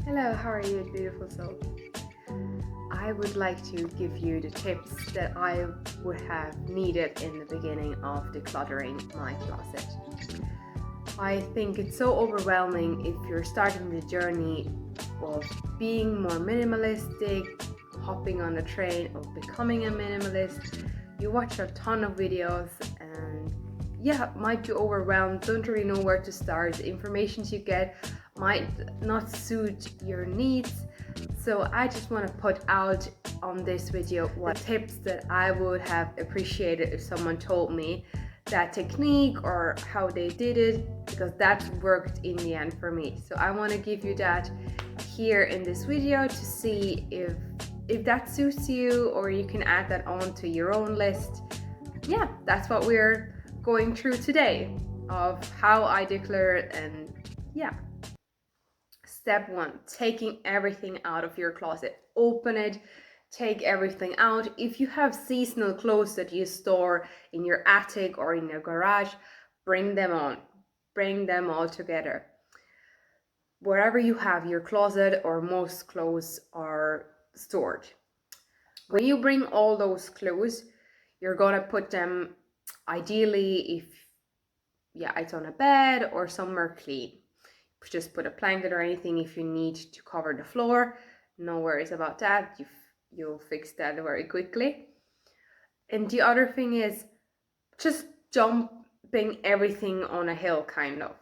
Hello, how are you, beautiful soul? I would like to give you the tips that I would have needed in the beginning of decluttering my closet. I think it's so overwhelming if you're starting the journey of being more minimalistic, hopping on the train of becoming a minimalist. You watch a ton of videos and might be overwhelmed, don't really know where to start. The information you get might not suit your needs. So I just want to put out on this video what tips that I would have appreciated if someone told me that technique or how they did it, because that worked in the end for me. So I want to give you that here in this video to see if that suits you, or you can add that on to your own list. Yeah, that's what we're going through today, of how I declare. And step one, taking everything out of your closet. Open it, take everything out. If you have seasonal clothes that you store in your attic or in your garage, bring them on. Bring them all together. Wherever you have your closet or most clothes are stored. When you bring all those clothes, you're gonna put them ideally, if it's on a bed or somewhere clean. Just put a blanket or anything if you need to cover the floor. No worries about that. You'll fix that very quickly. And the other thing is just jumping everything on a hill, kind of.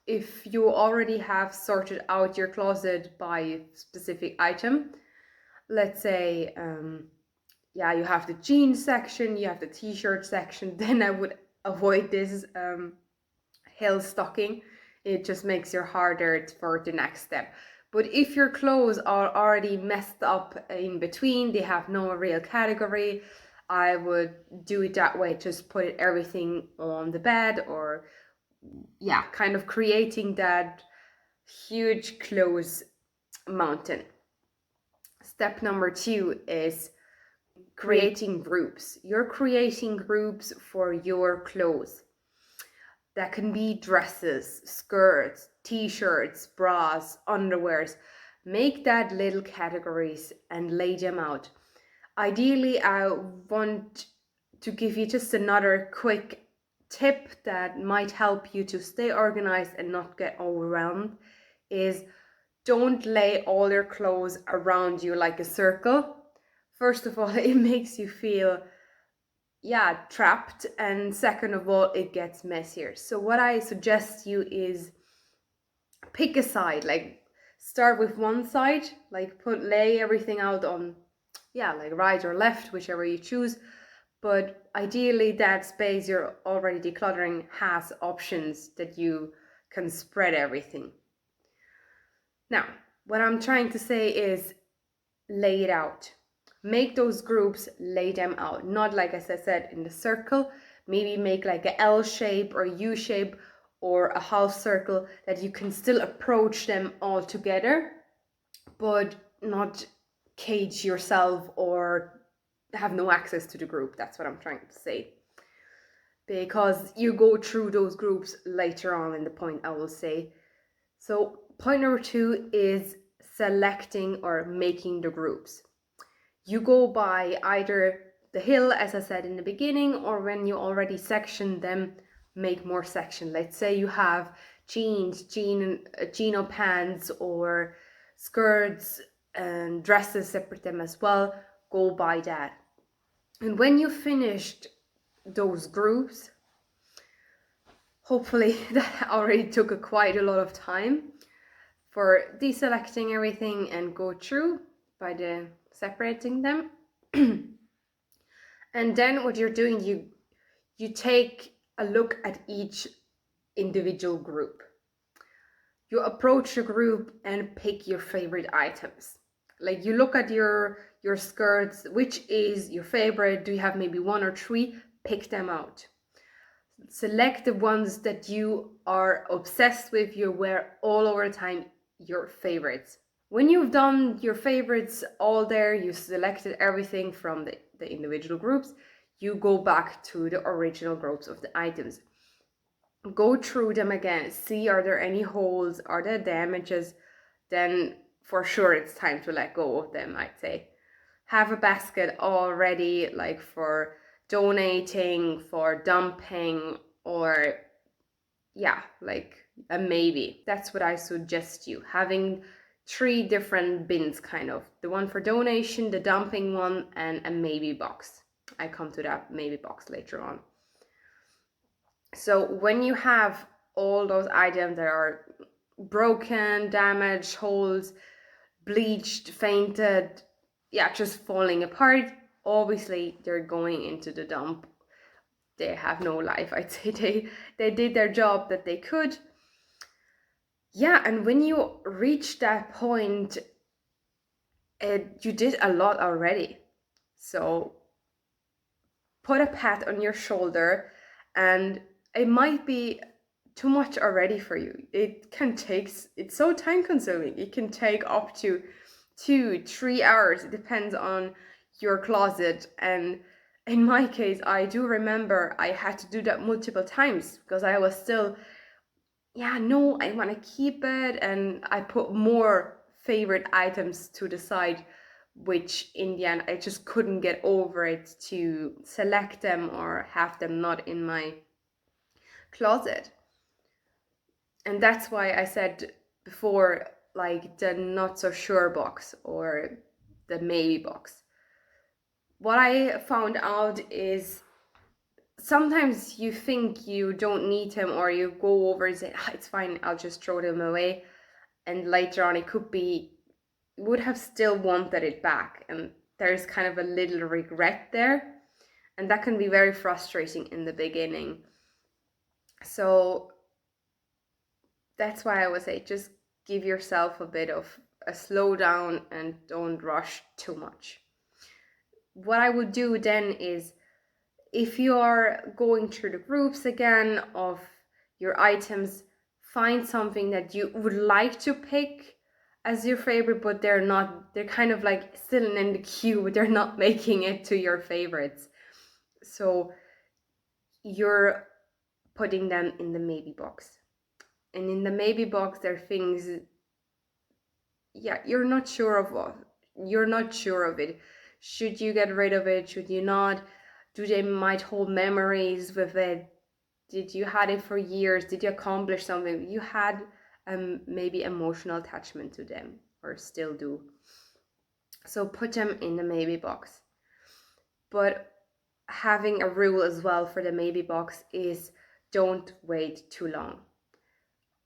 If you already have sorted out your closet by specific item, let's say you have the jeans section, you have the t-shirt section, then I would avoid this hill stocking. It just makes it harder for the next step. But if your clothes are already messed up in between, they have no real category, I would do it that way. Just put everything on the bed, or kind of creating that huge clothes mountain. Step number 2 is creating groups. You're creating groups for your clothes. That can be dresses, skirts, t-shirts, bras, underwears. Make that little categories and lay them out. Ideally, I want to give you just another quick tip that might help you to stay organized and not get overwhelmed, is don't lay all your clothes around you like a circle. First of all, it makes you feel trapped, and second of all, it gets messier. So what I suggest you is pick a side, like start with one side, like lay everything out on like right or left, whichever you choose. But ideally that space you're already decluttering has options that you can spread everything. Now, what I'm trying to say is lay it out. Make those groups, lay them out. Not like, as I said, in the circle. Maybe make like a L shape or U shape or a half circle, that you can still approach them all together, but not cage yourself or have no access to the group. That's what I'm trying to say. Because you go through those groups later on in the point, I will say. So point number 2 is selecting or making the groups. You go by either the hill, as I said in the beginning, or when you already section them, make more section. Let's say you have jeans, chino pants, or skirts and dresses, separate them as well. Go by that. And when you finished those groups, hopefully that already took quite a lot of time for deselecting everything and go through by the separating them. And then what you're doing, you take a look at each individual group. You approach the group and pick your favorite items. Like you look at your skirts, which is your favorite? Do you have maybe 1 or 3? Pick them out. Select the ones that you are obsessed with, you wear all over the time, your favorites. When you've done your favorites all there, you selected everything from the individual groups, you go back to the original groups of the items. Go through them again, see are there any holes, are there damages, then for sure it's time to let go of them, I'd say. Have a basket already, like for donating, for dumping, or yeah, like a maybe. That's what I suggest you, having 3 different bins, kind of. The one for donation, the dumping one, and a maybe box. I come to that maybe box later on. So when you have all those items that are broken, damaged, holes, bleached, fainted, yeah, just falling apart, obviously they're going into the dump. They have no life. I'd say they did their job that they could. Yeah, and when you reach that point, you did a lot already. So put a pat on your shoulder, and it might be too much already for you. It's so time consuming. It can take up to 2-3 hours. It depends on your closet. And in my case, I do remember I had to do that multiple times because I was still, yeah, no, I want to keep it. And I put more favorite items to the side, which in the end, I just couldn't get over it to select them or have them not in my closet. And that's why I said before, like the not so sure box or the maybe box. What I found out is sometimes you think you don't need them, or you go over and say, it's fine, I'll just throw them away. And later on, it could be, would have still wanted it back. And there's kind of a little regret there. And that can be very frustrating in the beginning. So that's why I would say just give yourself a bit of a slow down and don't rush too much. What I would do then is, if you are going through the groups again of your items, find something that you would like to pick as your favorite, but they're kind of like still in the queue, but they're not making it to your favorites. So you're putting them in the maybe box. And in the maybe box, there are things, yeah, you're not sure of what. You're not sure of it. Should you get rid of it? Should you not? Do they might hold memories with it? Did you had it for years? Did you accomplish something? You had maybe emotional attachment to them, or still do. So put them in the maybe box. But having a rule as well for the maybe box is don't wait too long.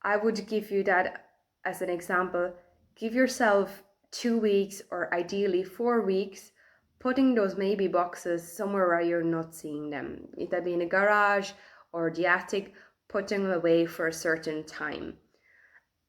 I would give you that as an example. Give yourself 2 weeks or ideally 4 weeks, putting those maybe boxes somewhere where you're not seeing them. Either be in a garage or the attic, putting them away for a certain time.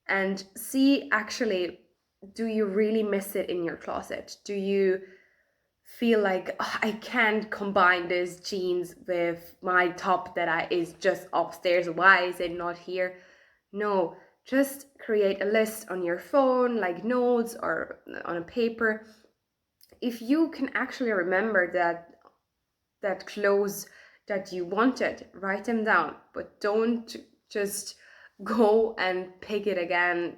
And see, actually, do you really miss it in your closet? Do you feel like, oh, I can't combine this jeans with my top that is just upstairs? Why is it not here? No, just create a list on your phone, like notes or on a paper. If you can actually remember that clothes that you wanted, write them down, but don't just go and pick it again.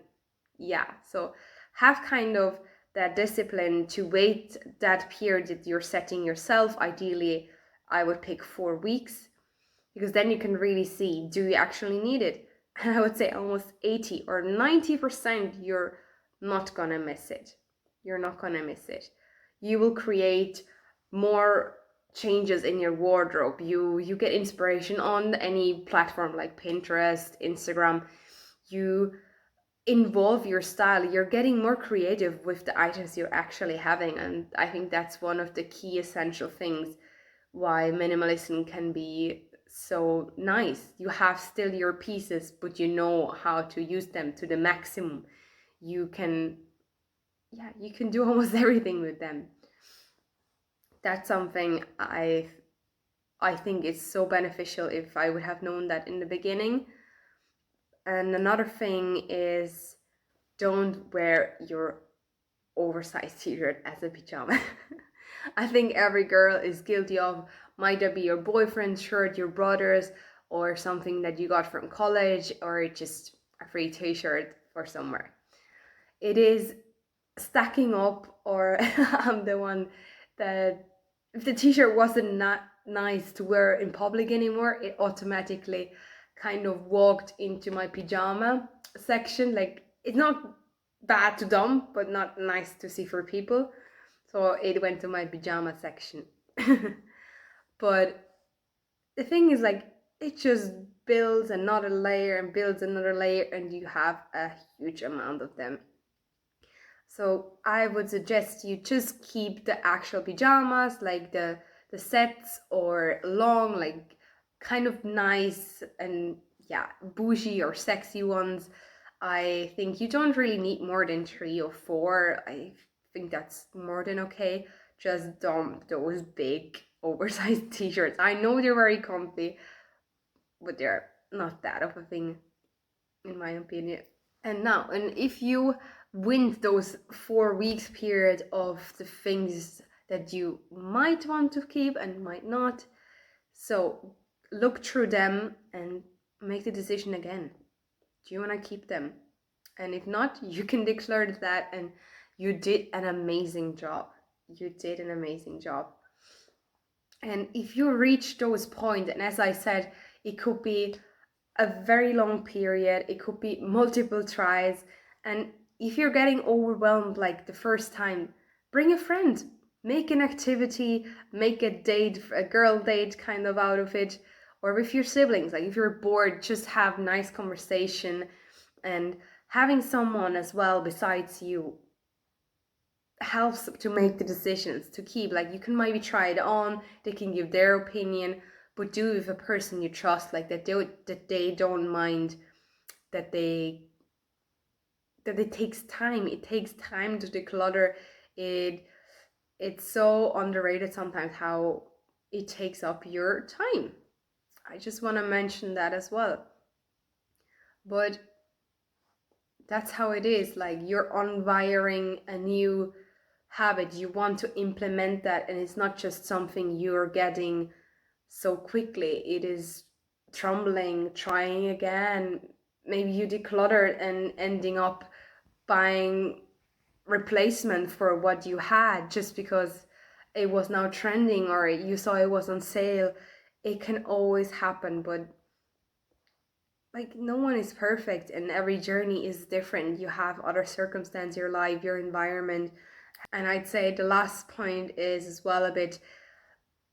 Yeah, so have kind of that discipline to wait that period that you're setting yourself. Ideally, I would pick 4 weeks, because then you can really see, do you actually need it? And I would say almost 80 or 90% you're not gonna miss it. You're not gonna miss it. You will create more changes in your wardrobe. You get inspiration on any platform like Pinterest, Instagram. You involve your style. You're getting more creative with the items you're actually having. And I think that's one of the key essential things why minimalism can be so nice. You have still your pieces, but you know how to use them to the maximum. You can do almost everything with them. That's something I think is so beneficial if I would have known that in the beginning. And another thing is, don't wear your oversized t-shirt as a pajama. I think every girl is guilty of, might it be your boyfriend's shirt, your brother's, or something that you got from college, or just a free t-shirt for somewhere. it is stacking up, or I'm the one that if the t-shirt wasn't not nice to wear in public anymore, it automatically kind of walked into my pajama section. Like, it's not bad to dump, but not nice to see for people. So it went to my pajama section. But the thing is, like, it just builds another layer and builds another layer, and you have a huge amount of them. So I would suggest you just keep the actual pajamas, like the sets, or long, like kind of nice and bougie or sexy ones. I think you don't really need more than 3 or 4. I think that's more than okay. Just dump those big oversized t-shirts. I know they're very comfy, but they're not that of a thing, in my opinion. And if you win those 4 weeks period of the things that you might want to keep and might not, so look through them and make the decision again. Do you want to keep them? And if not, you can declare that, and you did an amazing job. You did an amazing job. And if you reach those points, and as I said, it could be a very long period, it could be multiple tries, and if you're getting overwhelmed like the first time, bring a friend, make an activity, make a date, a girl date kind of out of it, or with your siblings. Like, if you're bored, just have nice conversation, and having someone as well besides you helps to make the decisions to keep. Like, you can maybe try it on, they can give their opinion, but do it with a person you trust, like that they don't mind, that it takes time. It takes time to declutter. It's so underrated sometimes how it takes up your time. I just want to mention that as well. But that's how it is. Like, you're unwiring a new habit, you want to implement that, and it's not just something you're getting so quickly. It is trembling, trying again. Maybe you decluttered and ending up buying replacement for what you had just because it was now trending, or you saw it was on sale. It can always happen, but like, no one is perfect, and every journey is different. You have other circumstances, your life, your environment. And I'd say the last point is as well a bit,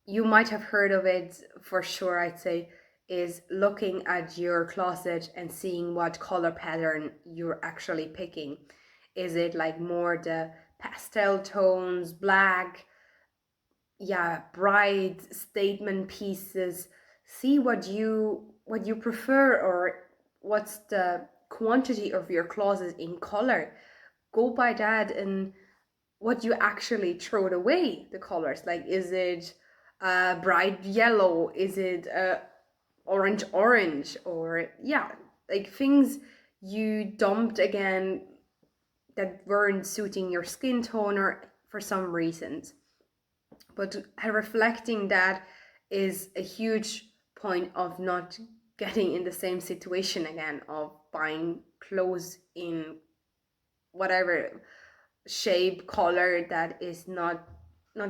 you might have heard of it for sure, I'd say, is looking at your closet and seeing what color pattern you're actually picking. Is it like more the pastel tones, black, bright statement pieces? See what you prefer, or what's the quantity of your closet in color. Go by that, and what you actually throw away, the colors. Like, is it bright yellow? Is it orange, or like things you dumped again that weren't suiting your skin tone or for some reasons. But reflecting that is a huge point of not getting in the same situation again, of buying clothes in whatever shape, color that is not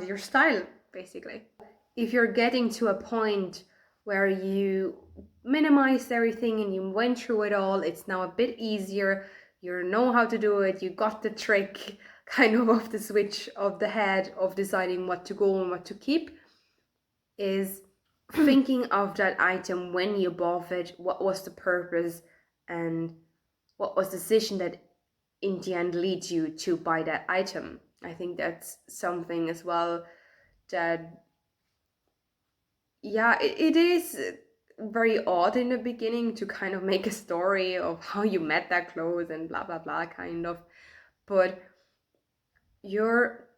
your style, basically. If you're getting to a point where you minimized everything and you went through it all, it's now a bit easier, you know how to do it, you got the trick kind of the switch of the head of deciding what to go and what to keep, is thinking of that item when you bought it, what was the purpose, and what was the decision that in the end leads you to buy that item. I think that's something as well that, it is very odd in the beginning to kind of make a story of how you met that clothes and blah blah blah kind of, but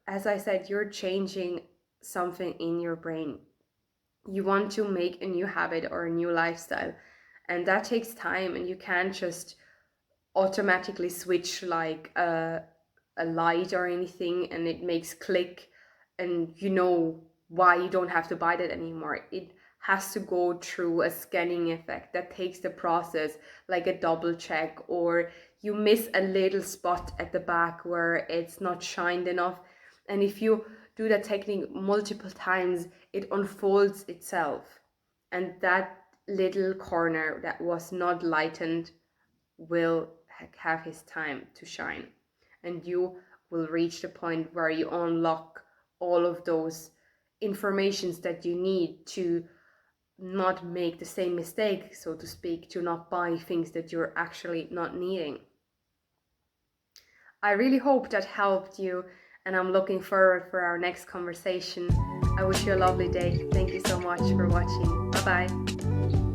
as I said, you're changing something in your brain. You want to make a new habit or a new lifestyle, and that takes time, and you can't just automatically switch like a light or anything and it makes click and you know why you don't have to buy that anymore. It has to go through a scanning effect that takes the process, like a double check, or you miss a little spot at the back where it's not shined enough. And if you do that technique multiple times, it unfolds itself. And that little corner that was not lightened will have his time to shine. And you will reach the point where you unlock all of those informations that you need to not make the same mistake, so to speak, to not buy things that you're actually not needing. I really hope that helped you, and I'm looking forward for our next conversation. I wish you a lovely day. Thank you so much for watching. Bye bye.